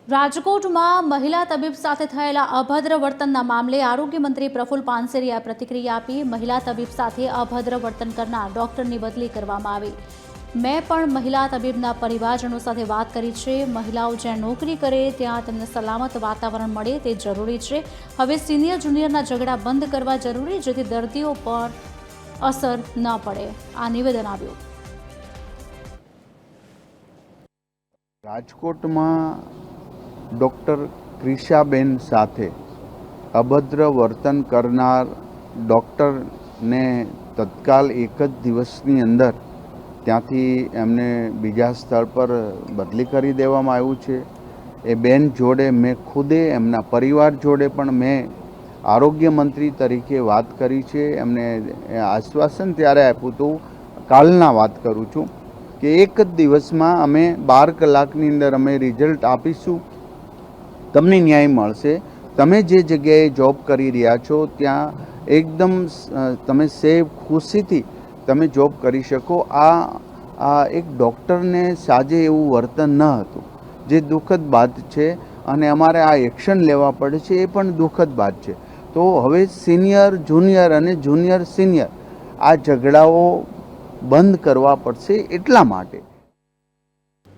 રાજકોટમાં મહિલા તબીબ સાથે થયેલા અભદ્ર વર્તનના મામલે આરોગ્ય મંત્રી પ્રફુલ પાનસેરિયાએ પ્રતિક્રિયા આપી। મહિલા તબીબ સાથે અભદ્ર વર્તન કરનાર ડોક્ટરની બદલી કરવામાં આવી। મેં પણ મહિલા તબીબના પરિવારજનો સાથે વાત કરી છે। મહિલાઓ જ્યાં નોકરી કરે ત્યાં તેમને સલામત વાતાવરણ મળે તે જરૂરી છે। હવે સિનિયર જુનિયરના ઝઘડા બંધ કરવા જરૂરી, જેથી દર્દીઓ પર અસર ન પડે। આ નિવેદન આવ્યું। રાજકોટમાં ડૉક્ટર ક્રિશાબેન સાથે અભદ્ર વર્તન કરનાર ડૉક્ટરને તત્કાલ એક જ દિવસની અંદર ત્યાંથી એમને બીજા સ્થળ પર બદલી કરી દેવામાં આવ્યું છે। એ બેન જોડે મેં ખુદે એમના પરિવાર જોડે પણ મેં આરોગ્ય મંત્રી તરીકે વાત કરી છે। એમને આશ્વાસન ત્યારે આપ્યું હતું, કાલના વાત કરું છું, કે એક જ દિવસમાં અમે 12 કલાકની અંદર અમે રિઝલ્ટ આપીશું, તમને ન્યાય મળશે। તમે જે જગ્યાએ જોબ કરી રહ્યા છો ત્યાં એકદમ તમે સેફ ખુશીથી તમે જોબ કરી શકો। આ એક ડૉક્ટરને સાજે એવું વર્તન ન હતું, જે દુઃખદ વાત છે, અને અમારે આ એક્શન લેવા પડે છે એ પણ દુઃખદ વાત છે। તો હવે સિનિયર જુનિયર અને જુનિયર સિનિયર આ ઝઘડાઓ બંધ કરવા પડશે। એટલા માટે